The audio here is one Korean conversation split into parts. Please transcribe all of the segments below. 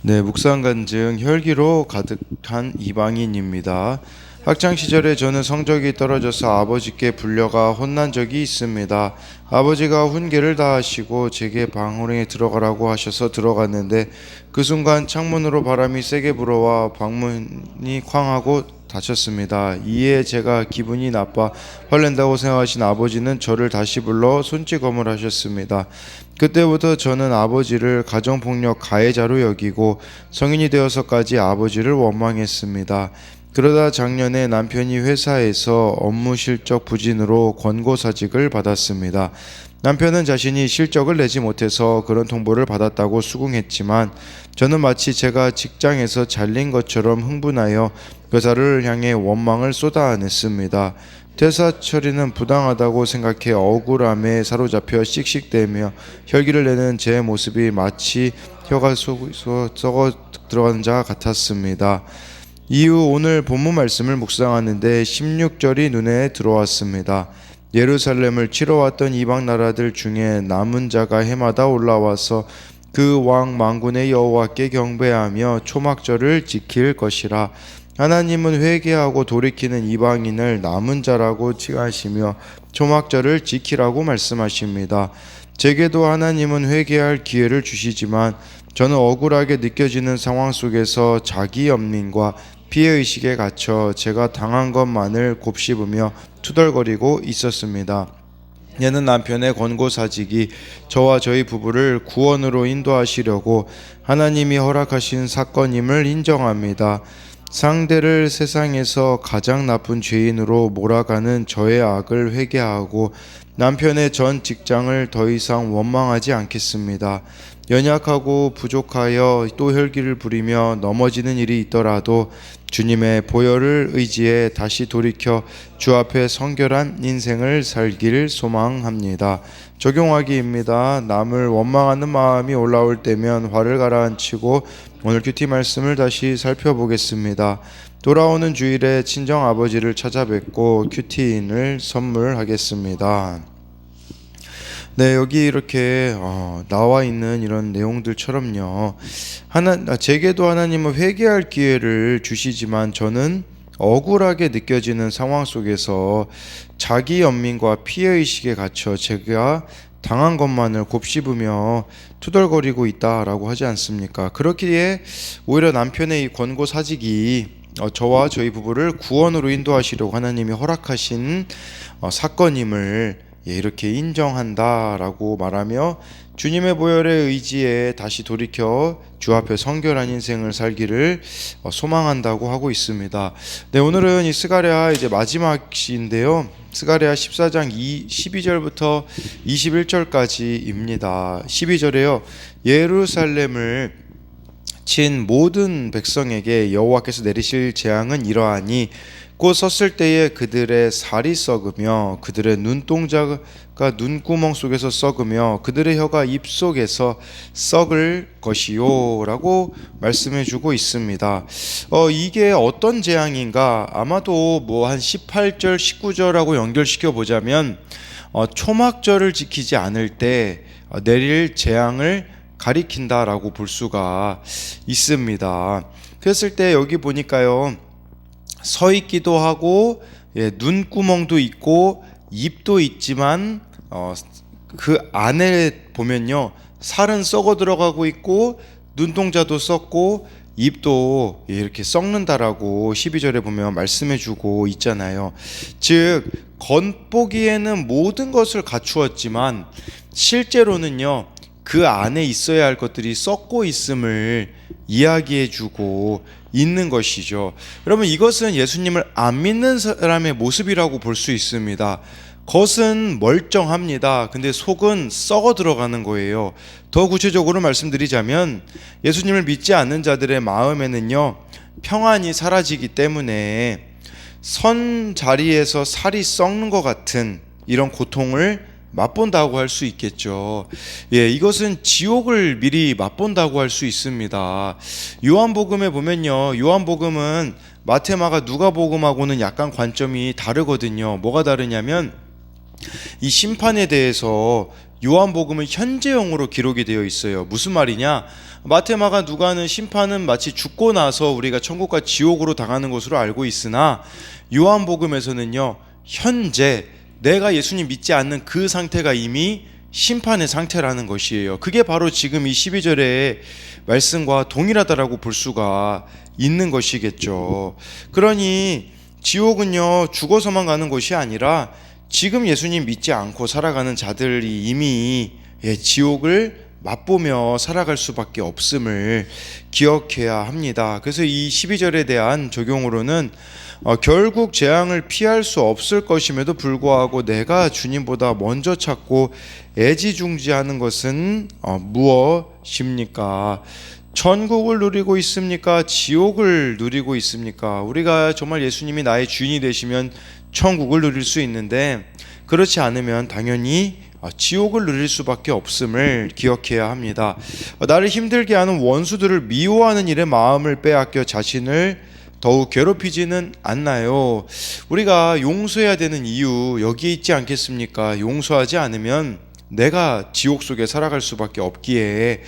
네, 묵상 간증 혈기로 가득한 이방인입니다. 학창 시절에 저는 성적이 떨어져서 아버지께 불려가 혼난 적이 있습니다. 아버지가 훈계를 다하시고 제게 방으로 들어가라고 하셔서 들어갔는데 그 순간 창문으로 바람이 세게 불어와 방문이 쾅하고 닫혔습니다. 이에 제가 기분이 나빠 화낸다고 생각하신 아버지는 저를 다시 불러 손찌검을 하셨습니다. 그때부터 저는 아버지를 가정폭력 가해자로 여기고 성인이 되어서까지 아버지를 원망했습니다. 그러다 작년에 남편이 회사에서 업무 실적 부진으로 권고사직을 받았습니다. 남편은 자신이 실적을 내지 못해서 그런 통보를 받았다고 수긍했지만 저는 마치 제가 직장에서 잘린 것처럼 흥분하여 회사를 향해 원망을 쏟아냈습니다. 퇴사 처리는 부당하다고 생각해 억울함에 사로잡혀 씩씩대며 혈기를 내는 제 모습이 마치 혀가 썩어 들어가는 자 같았습니다. 이후 오늘 본문 말씀을 묵상하는데 16절이 눈에 들어왔습니다. 예루살렘을 치러 왔던 이방 나라들 중에 남은 자가 해마다 올라와서 그 왕 만군의 여호와께 경배하며 초막절을 지킬 것이라. 하나님은 회개하고 돌이키는 이방인을 남은 자라고 칭하시며 초막절을 지키라고 말씀하십니다. 제게도 하나님은 회개할 기회를 주시지만 저는 억울하게 느껴지는 상황 속에서 자기 연민과 피해의식에 갇혀 제가 당한 것만을 곱씹으며 투덜거리고 있었습니다. 얘는 남편의 권고사직이 저와 저희 부부를 구원으로 인도하시려고 하나님이 허락하신 사건임을 인정합니다. 상대를 세상에서 가장 나쁜 죄인으로 몰아가는 저의 악을 회개하고 남편의 전 직장을 더 이상 원망하지 않겠습니다. 연약하고 부족하여 또 혈기를 부리며 넘어지는 일이 있더라도 주님의 보혈을 의지해 다시 돌이켜 주 앞에 성결한 인생을 살기를 소망합니다. 적용하기입니다. 남을 원망하는 마음이 올라올 때면 화를 가라앉히고 오늘 큐티 말씀을 다시 살펴보겠습니다. 돌아오는 주일에 친정 아버지를 찾아뵙고 큐티인을 선물하겠습니다. 네, 여기 이렇게 나와 있는 이런 내용들처럼요. 제게도 하나님은 회개할 기회를 주시지만 저는 억울하게 느껴지는 상황 속에서 자기 연민과 피해의식에 갇혀 제가 당한 것만을 곱씹으며 투덜거리고 있다라고 하지 않습니까? 그렇기에 오히려 남편의 이 권고사직이 저와 저희 부부를 구원으로 인도하시려고 하나님이 허락하신 사건임을 이렇게 인정한다라고 말하며 주님의 보혈에 의지해 다시 돌이켜 주 앞에 성결한 인생을 살기를 소망한다고 하고 있습니다. 네, 오늘은 이 스가랴 이제 마지막 시인데요. 스가랴 14장 12절부터 21절까지입니다. 12절에요. 예루살렘을 친 모든 백성에게 여호와께서 내리실 재앙은 이러하니 곧 섰을 때에 그들의 살이 썩으며 그들의 눈동자가 눈구멍 속에서 썩으며 그들의 혀가 입 속에서 썩을 것이요 라고 말씀해 주고 있습니다. 이게 어떤 재앙인가? 아마도 뭐 한 18절 19절하고 연결시켜 보자면 초막절을 지키지 않을 때 내릴 재앙을 가리킨다라고 볼 수가 있습니다. 그랬을 때 여기 보니까요, 서 있기도 하고 눈구멍도 있고 입도 있지만 그 안에 보면요, 살은 썩어 들어가고 있고 눈동자도 썩고 입도 이렇게 썩는다라고 12절에 보면 말씀해 주고 있잖아요. 즉 겉보기에는 모든 것을 갖추었지만 실제로는요, 그 안에 있어야 할 것들이 썩고 있음을 이야기해 주고 있는 것이죠. 여러분, 이것은 예수님을 안 믿는 사람의 모습이라고 볼 수 있습니다. 겉은 멀쩡합니다. 근데 속은 썩어 들어가는 거예요. 더 구체적으로 말씀드리자면 예수님을 믿지 않는 자들의 마음에는요, 평안이 사라지기 때문에 선 자리에서 살이 썩는 것 같은 이런 고통을 맛본다고 할 수 있겠죠. 이것은 지옥을 미리 맛본다고 할 수 있습니다. 요한복음에 보면요, 요한복음은 마태, 마가, 누가복음하고는 약간 관점이 다르거든요. 뭐가 다르냐면 이 심판에 대해서 요한복음은 현재형으로 기록이 되어 있어요. 무슨 말이냐? 마태, 마가, 누가는 심판은 마치 죽고 나서 우리가 천국과 지옥으로 당하는 것으로 알고 있으나 요한복음에서는요, 현재 내가 예수님 믿지 않는 그 상태가 이미 심판의 상태라는 것이에요. 그게 바로 지금 이 12절의 말씀과 동일하다라고 볼 수가 있는 것이겠죠. 그러니 지옥은요, 죽어서만 가는 곳이 아니라 지금 예수님 믿지 않고 살아가는 자들이 이미 지옥을 맛보며 살아갈 수밖에 없음을 기억해야 합니다. 그래서 이 12절에 대한 적용으로는 결국 재앙을 피할 수 없을 것임에도 불구하고 내가 주님보다 먼저 찾고 애지중지하는 것은 무엇입니까? 천국을 누리고 있습니까? 지옥을 누리고 있습니까? 우리가 정말 예수님이 나의 주인이 되시면 천국을 누릴 수 있는데 그렇지 않으면 당연히 지옥을 누릴 수밖에 없음을 기억해야 합니다. 나를 힘들게 하는 원수들을 미워하는 일에 마음을 빼앗겨 자신을 더욱 괴롭히지는 않나요? 우리가 용서해야 되는 이유 여기에 있지 않겠습니까? 용서하지 않으면 내가 지옥 속에 살아갈 수밖에 없기에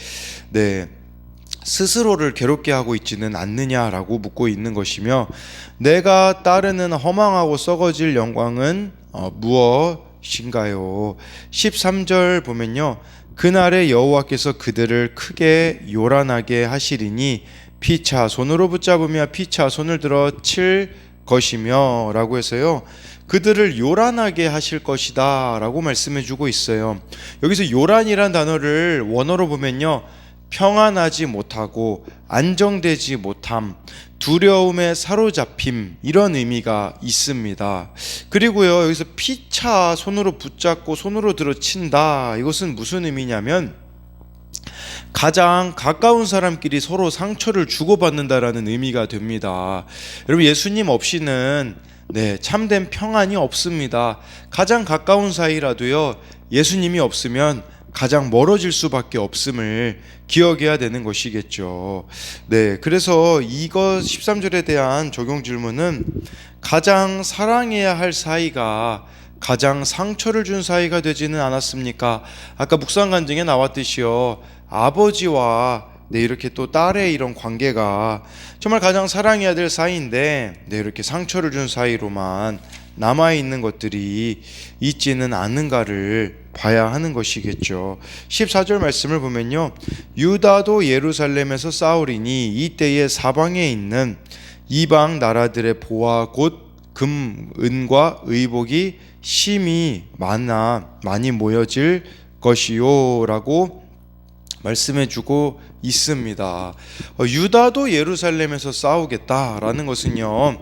스스로를 괴롭게 하고 있지는 않느냐라고 묻고 있는 것이며, 내가 따르는 허망하고 썩어질 영광은 무엇인가요? 13절 보면요, 그날에 여호와께서 그들을 크게 요란하게 하시리니 피차 손으로 붙잡으며 피차 손을 들어 칠 것이며 라고 해서요, 그들을 요란하게 하실 것이다 라고 말씀해 주고 있어요. 여기서 요란이란 단어를 원어로 보면요, 평안하지 못하고 안정되지 못함, 두려움에 사로잡힘, 이런 의미가 있습니다. 그리고요, 여기서 피차 손으로 붙잡고 손으로 들어 친다, 이것은 무슨 의미냐면 가장 가까운 사람끼리 서로 상처를 주고받는다라는 의미가 됩니다. 여러분, 예수님 없이는 참된 평안이 없습니다. 가장 가까운 사이라도요, 예수님이 없으면 가장 멀어질 수밖에 없음을 기억해야 되는 것이겠죠. 그래서 이거 13절에 대한 적용 질문은 가장 사랑해야 할 사이가 가장 상처를 준 사이가 되지는 않았습니까? 아까 묵상 간증에 나왔듯이요, 아버지와 이렇게 또 딸의 이런 관계가 정말 가장 사랑해야 될 사이인데 이렇게 상처를 준 사이로만 남아있는 것들이 있지는 않은가를 봐야 하는 것이겠죠. 14절 말씀을 보면요, 유다도 예루살렘에서 싸우리니 이때에 사방에 있는 이방 나라들의 보화 곧 금, 은과 의복이 심히 많이 모여질 것이요 라고 말씀해주고 있습니다. 유다도 예루살렘에서 싸우겠다라는 것은요,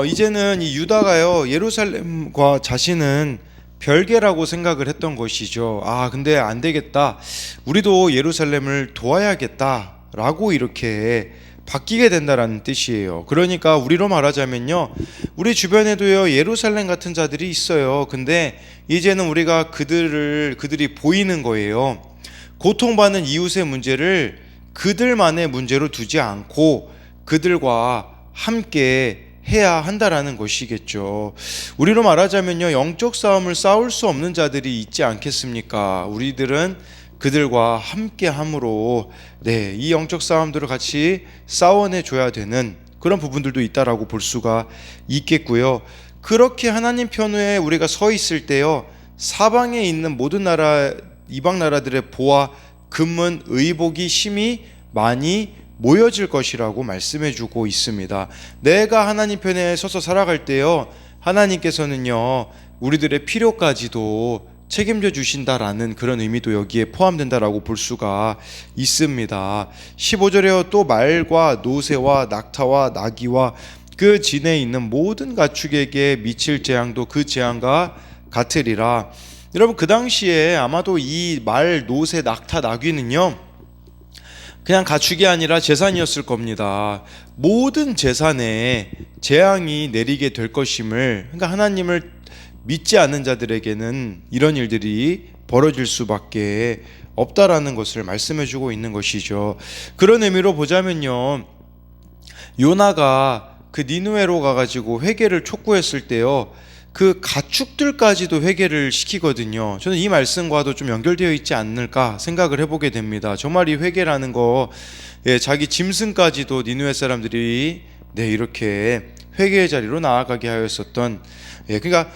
이제는 이 유다가요, 예루살렘과 자신은 별개라고 생각을 했던 것이죠. 근데 안 되겠다, 우리도 예루살렘을 도와야겠다라고 이렇게 바뀌게 된다라는 뜻이에요. 그러니까 우리로 말하자면요, 우리 주변에도요, 예루살렘 같은 자들이 있어요. 근데 이제는 우리가 그들이 보이는 거예요. 고통받는 이웃의 문제를 그들만의 문제로 두지 않고 그들과 함께 해야 한다라는 것이겠죠. 우리로 말하자면요, 영적 싸움을 싸울 수 없는 자들이 있지 않겠습니까? 우리들은 그들과 함께 함으로 이 영적 싸움들을 같이 싸워내 줘야 되는 그런 부분들도 있다라고 볼 수가 있겠고요. 그렇게 하나님 편에 우리가 서 있을 때요, 사방에 있는 모든 나라, 이방 나라들의 보화, 금은, 의복이 심히 많이 모여질 것이라고 말씀해 주고 있습니다. 내가 하나님 편에 서서 살아갈 때요, 하나님께서는요, 우리들의 필요까지도 책임져 주신다라는 그런 의미도 여기에 포함된다라고 볼 수가 있습니다. 15절에요, 또 말과 노새와 낙타와 나귀와 그 진에 있는 모든 가축에게 미칠 재앙도 그 재앙과 같으리라. 여러분, 그 당시에 아마도 이 말, 노새, 낙타, 나귀는요, 그냥 가축이 아니라 재산이었을 겁니다. 모든 재산에 재앙이 내리게 될 것임을, 그러니까 하나님을 믿지 않는 자들에게는 이런 일들이 벌어질 수밖에 없다라는 것을 말씀해주고 있는 것이죠. 그런 의미로 보자면요, 요나가 그 니느웨로 가가지고 회개를 촉구했을 때요, 그 가축들까지도 회개를 시키거든요. 저는 이 말씀과도 좀 연결되어 있지 않을까 생각을 해보게 됩니다. 정말 이 회개라는 거, 자기 짐승까지도 니느웨 사람들이 이렇게 회개의 자리로 나아가게 하였었던, 그러니까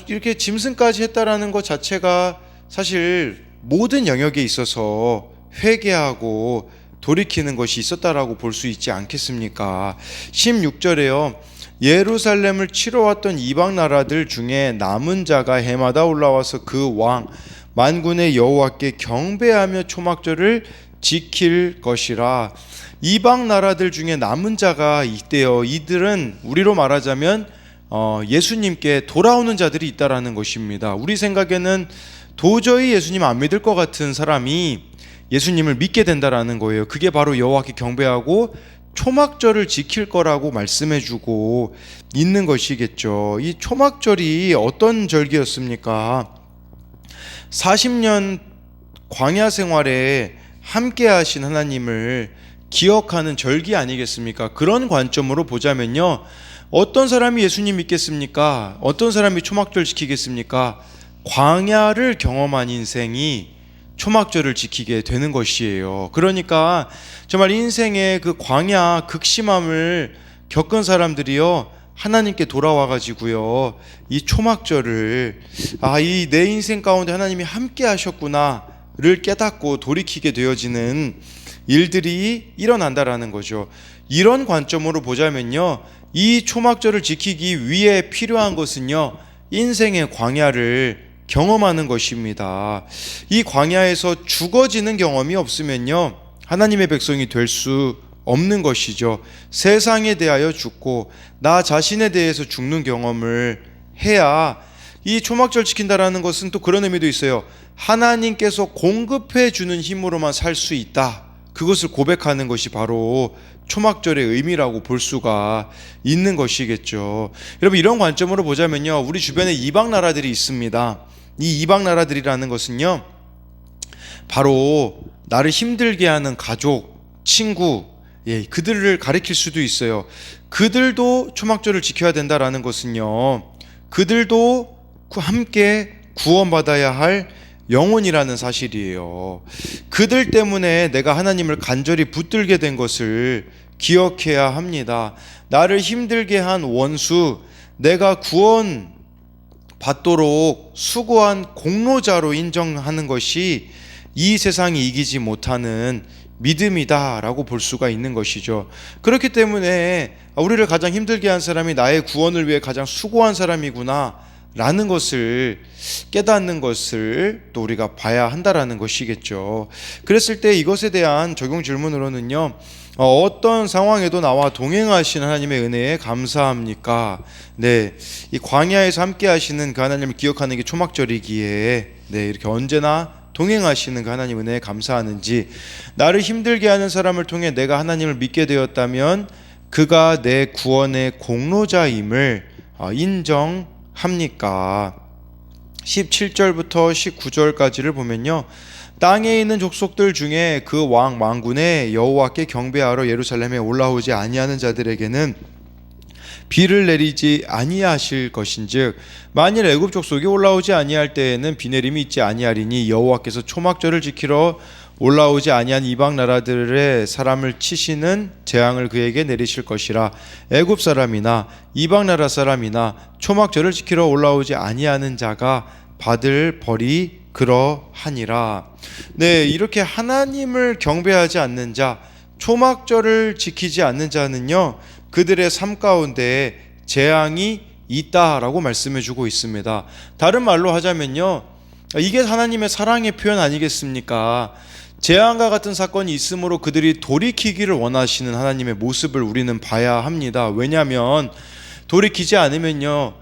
이렇게 짐승까지 했다라는 것 자체가 사실 모든 영역에 있어서 회개하고 돌이키는 것이 있었다라고 볼 수 있지 않겠습니까? 16절에요. 예루살렘을 치러 왔던 이방 나라들 중에 남은 자가 해마다 올라와서 그 왕 만군의 여호와께 경배하며 초막절을 지킬 것이라. 이방 나라들 중에 남은 자가 있대요. 이들은 우리로 말하자면 예수님께 돌아오는 자들이 있다라는 것입니다. 우리 생각에는 도저히 예수님 안 믿을 것 같은 사람이 예수님을 믿게 된다라는 거예요. 그게 바로 여호와께 경배하고 초막절을 지킬 거라고 말씀해주고 있는 것이겠죠. 이 초막절이 어떤 절기였습니까? 40년 광야 생활에 함께 하신 하나님을 기억하는 절기 아니겠습니까? 그런 관점으로 보자면요, 어떤 사람이 예수님 믿겠습니까? 어떤 사람이 초막절 지키겠습니까? 광야를 경험한 인생이 초막절을 지키게 되는 것이에요. 그러니까 정말 인생의 그 광야 극심함을 겪은 사람들이요, 하나님께 돌아와 가지고요, 이 초막절을 이 내 인생 가운데 하나님이 함께 하셨구나를 깨닫고 돌이키게 되어지는 일들이 일어난다라는 거죠. 이런 관점으로 보자면요, 이 초막절을 지키기 위해 필요한 것은요, 인생의 광야를 경험하는 것입니다. 이 광야에서 죽어지는 경험이 없으면요, 하나님의 백성이 될 수 없는 것이죠. 세상에 대하여 죽고 나 자신에 대해서 죽는 경험을 해야, 이 초막절 지킨다라는 것은 또 그런 의미도 있어요. 하나님께서 공급해 주는 힘으로만 살 수 있다, 그것을 고백하는 것이 바로 초막절의 의미라고 볼 수가 있는 것이겠죠. 여러분, 이런 관점으로 보자면요, 우리 주변에 이방 나라들이 있습니다. 이 이방 나라들이라는 것은요, 바로 나를 힘들게 하는 가족, 친구, 그들을 가리킬 수도 있어요. 그들도 초막절을 지켜야 된다라는 것은요, 그들도 함께 구원받아야 할 영혼이라는 사실이에요. 그들 때문에 내가 하나님을 간절히 붙들게 된 것을 기억해야 합니다. 나를 힘들게 한 원수, 내가 구원 받도록 수고한 공로자로 인정하는 것이 이 세상이 이기지 못하는 믿음이다라고 볼 수가 있는 것이죠. 그렇기 때문에 우리를 가장 힘들게 한 사람이 나의 구원을 위해 가장 수고한 사람이구나 라는 것을 깨닫는 것을 또 우리가 봐야 한다라는 것이겠죠. 그랬을 때 이것에 대한 적용 질문으로는요, 어떤 상황에도 나와 동행하신 하나님의 은혜에 감사합니까? 이 광야에서 함께 하시는 그 하나님을 기억하는 게 초막절이기에 이렇게 언제나 동행하시는 그 하나님 은혜에 감사하는지, 나를 힘들게 하는 사람을 통해 내가 하나님을 믿게 되었다면 그가 내 구원의 공로자임을 인정합니까? 17절부터 19절까지를 보면요, 땅에 있는 족속들 중에 그 왕 만군의 여호와께 경배하러 예루살렘에 올라오지 아니하는 자들에게는 비를 내리지 아니하실 것인즉, 만일 애굽 족속이 올라오지 아니할 때에는 비 내림이 있지 아니하리니 여호와께서 초막절을 지키러 올라오지 아니한 이방 나라들의 사람을 치시는 재앙을 그에게 내리실 것이라. 애굽 사람이나 이방 나라 사람이나 초막절을 지키러 올라오지 아니하는 자가 받을 벌이 그러하니라. 이렇게 하나님을 경배하지 않는 자, 초막절을 지키지 않는 자는요, 그들의 삶 가운데 재앙이 있다라고 말씀해 주고 있습니다. 다른 말로 하자면요, 이게 하나님의 사랑의 표현 아니겠습니까? 재앙과 같은 사건이 있으므로 그들이 돌이키기를 원하시는 하나님의 모습을 우리는 봐야 합니다. 왜냐하면 돌이키지 않으면요,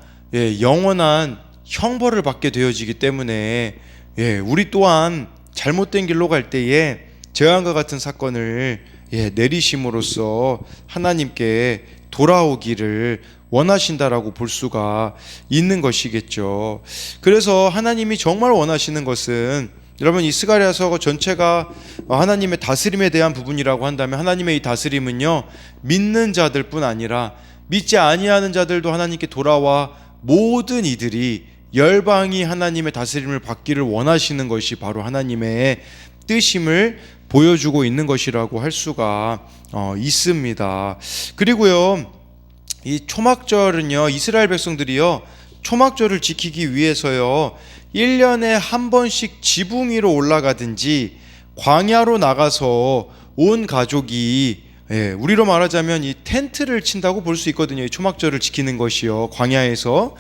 영원한 형벌을 받게 되어지기 때문에 우리 또한 잘못된 길로 갈 때에 재앙과 같은 사건을 내리심으로써 하나님께 돌아오기를 원하신다라고 볼 수가 있는 것이겠죠. 그래서 하나님이 정말 원하시는 것은, 여러분, 이 스가랴서 전체가 하나님의 다스림에 대한 부분이라고 한다면, 하나님의 이 다스림은요, 믿는 자들뿐 아니라 믿지 아니하는 자들도 하나님께 돌아와 모든 이들이 열방이 하나님의 다스림을 받기를 원하시는 것이 바로 하나님의 뜻임을 보여주고 있는 것이라고 할 수가 있습니다. 그리고요, 이 초막절은요, 이스라엘 백성들이요, 초막절을 지키기 위해서요, 1년에 한 번씩 지붕 위로 올라가든지 광야로 나가서 온 가족이, 우리로 말하자면 이 텐트를 친다고 볼 수 있거든요. 이 초막절을 지키는 것이요, 광야에서.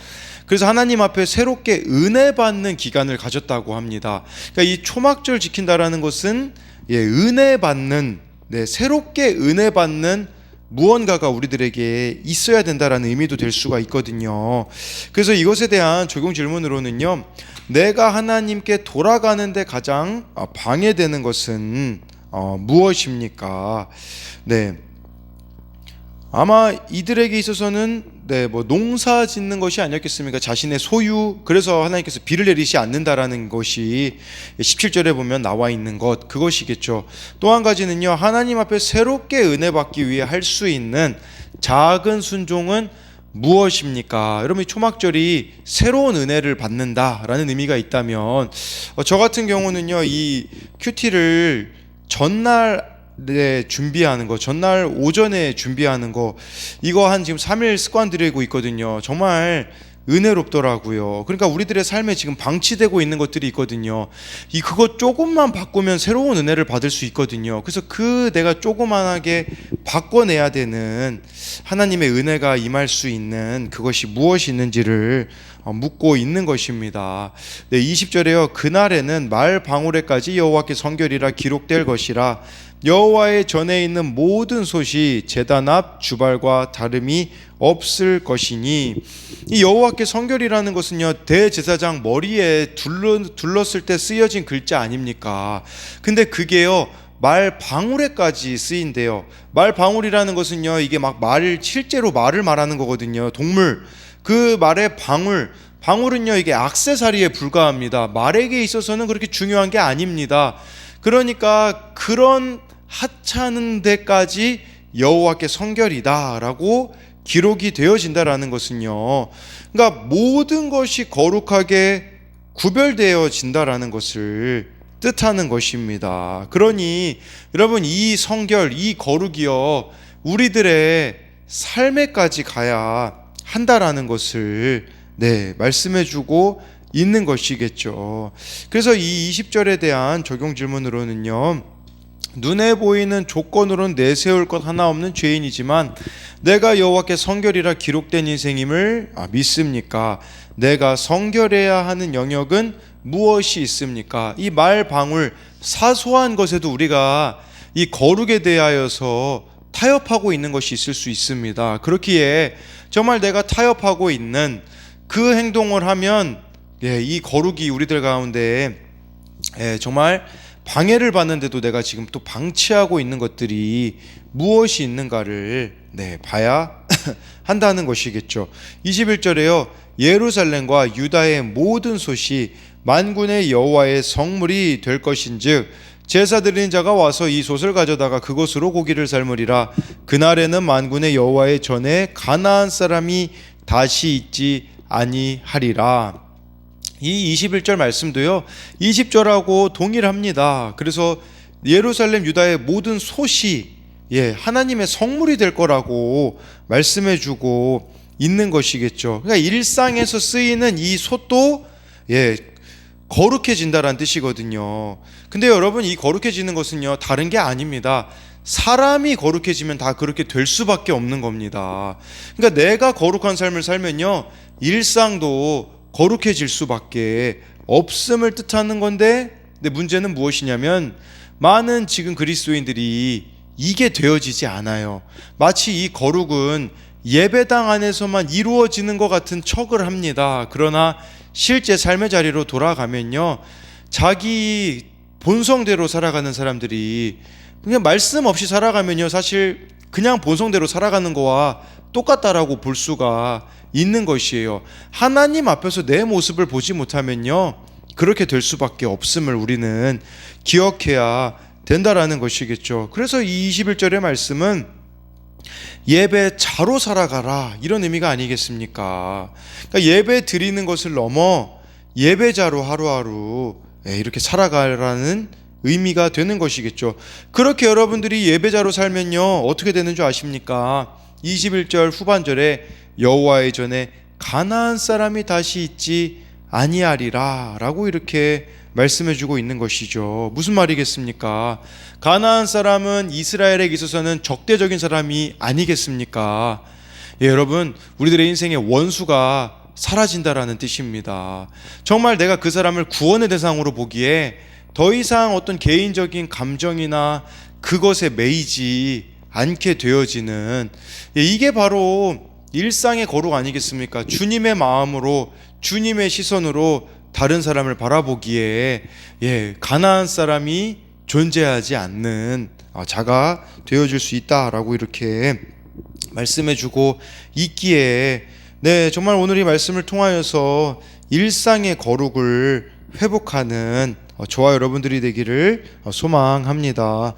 그래서 하나님 앞에 새롭게 은혜 받는 기간을 가졌다고 합니다. 그러니까 이 초막절 지킨다라는 것은 은혜 받는, 새롭게 은혜 받는 무언가가 우리들에게 있어야 된다라는 의미도 될 수가 있거든요. 그래서 이것에 대한 적용 질문으로는요, 내가 하나님께 돌아가는데 가장 방해되는 것은 무엇입니까? 아마 이들에게 있어서는 농사 짓는 것이 아니었겠습니까? 자신의 소유, 그래서 하나님께서 비를 내리지 않는다라는 것이 17절에 보면 나와 있는 것, 그것이겠죠. 또 한 가지는요, 하나님 앞에 새롭게 은혜 받기 위해 할 수 있는 작은 순종은 무엇입니까? 여러분, 이 초막절이 새로운 은혜를 받는다라는 의미가 있다면, 저 같은 경우는요, 이 큐티를 전날 준비하는 거, 전날 오전에 준비하는 거, 이거 한 지금 3일 습관 들이고 있거든요. 정말 은혜롭더라고요. 그러니까 우리들의 삶에 지금 방치되고 있는 것들이 있거든요. 그거 조금만 바꾸면 새로운 은혜를 받을 수 있거든요. 그래서 내가 조그만하게 바꿔내야 되는 하나님의 은혜가 임할 수 있는 그것이 무엇이 있는지를 묻고 있는 것입니다. 20절에요. 그날에는 말 방울에까지 여호와께 성결이라 기록될 것이라. 여호와의 전에 있는 모든 솥이 제단 앞 주발과 다름이 없을 것이니. 이 여호와께 성결이라는 것은요, 대제사장 머리에 둘렀을 때 쓰여진 글자 아닙니까? 근데 그게요, 말 방울에까지 쓰인대요. 말 방울이라는 것은요, 이게 막 실제로 말을 말하는 거거든요. 동물, 그 말의 방울은요, 이게 액세서리에 불과합니다. 말에게 있어서는 그렇게 중요한 게 아닙니다. 그러니까 그런 하찮은 데까지 여호와께 성결이다라고 기록이 되어진다라는 것은요, 그러니까 모든 것이 거룩하게 구별되어진다라는 것을 뜻하는 것입니다. 그러니 여러분, 이 성결, 이 거룩이요, 우리들의 삶에까지 가야 한다라는 것을 말씀해주고 있는 것이겠죠. 그래서 이 20절에 대한 적용 질문으로는요, 눈에 보이는 조건으로는 내세울 것 하나 없는 죄인이지만 내가 여호와께 성결이라 기록된 인생임을 믿습니까? 내가 성결해야 하는 영역은 무엇이 있습니까? 이 말 방울, 사소한 것에도 우리가 이 거룩에 대하여서 타협하고 있는 것이 있을 수 있습니다. 그렇기에 정말 내가 타협하고 있는 그 행동을 하면 이 거룩이 우리들 가운데 정말 방해를 받는데도 내가 지금 또 방치하고 있는 것들이 무엇이 있는가를 봐야 한다는 것이겠죠. 21절에요. 예루살렘과 유다의 모든 솥이 만군의 여호와의 성물이 될 것인즉 제사 드리는 자가 와서 이 솥을 가져다가 그것으로 고기를 삶으리라. 그날에는 만군의 여호와의 전에 가나안 사람이 다시 있지 아니하리라. 이 21절 말씀도요, 20절하고 동일합니다. 그래서 예루살렘 유다의 모든 솥이 하나님의 성물이 될 거라고 말씀해주고 있는 것이겠죠. 그러니까 일상에서 쓰이는 이 솥도 거룩해진다라는 뜻이거든요. 근데 여러분, 이 거룩해지는 것은요, 다른 게 아닙니다. 사람이 거룩해지면 다 그렇게 될 수밖에 없는 겁니다. 그러니까 내가 거룩한 삶을 살면요, 일상도 거룩해질 수밖에 없음을 뜻하는 건데, 근데 문제는 무엇이냐면 많은 지금 그리스도인들이 이게 되어지지 않아요. 마치 이 거룩은 예배당 안에서만 이루어지는 것 같은 척을 합니다. 그러나 실제 삶의 자리로 돌아가면요, 자기 본성대로 살아가는 사람들이 그냥 말씀 없이 살아가면요, 사실 그냥 본성대로 살아가는 거와 똑같다라고 볼 수가 있는 것이에요. 하나님 앞에서 내 모습을 보지 못하면요, 그렇게 될 수밖에 없음을 우리는 기억해야 된다라는 것이겠죠. 그래서 이 21절의 말씀은 예배자로 살아가라, 이런 의미가 아니겠습니까? 그러니까 예배 드리는 것을 넘어 예배자로 하루하루 이렇게 살아가라는 의미가 되는 것이겠죠. 그렇게 여러분들이 예배자로 살면요, 어떻게 되는 줄 아십니까? 21절 후반절에 여호와의 전에 가나안 사람이 다시 있지 아니하리라 라고 이렇게 말씀해주고 있는 것이죠. 무슨 말이겠습니까? 가나안 사람은 이스라엘에게 있어서는 적대적인 사람이 아니겠습니까? 여러분, 우리들의 인생의 원수가 사라진다라는 뜻입니다. 정말 내가 그 사람을 구원의 대상으로 보기에 더 이상 어떤 개인적인 감정이나 그것에 매이지 않게 되어지는, 이게 바로 일상의 거룩 아니겠습니까? 주님의 마음으로, 주님의 시선으로 다른 사람을 바라보기에 가나안 사람이 존재하지 않는 자가 되어줄 수 있다라고 이렇게 말씀해주고 있기에, 정말 오늘 이 말씀을 통하여서 일상의 거룩을 회복하는 저와 여러분들이 되기를 소망합니다.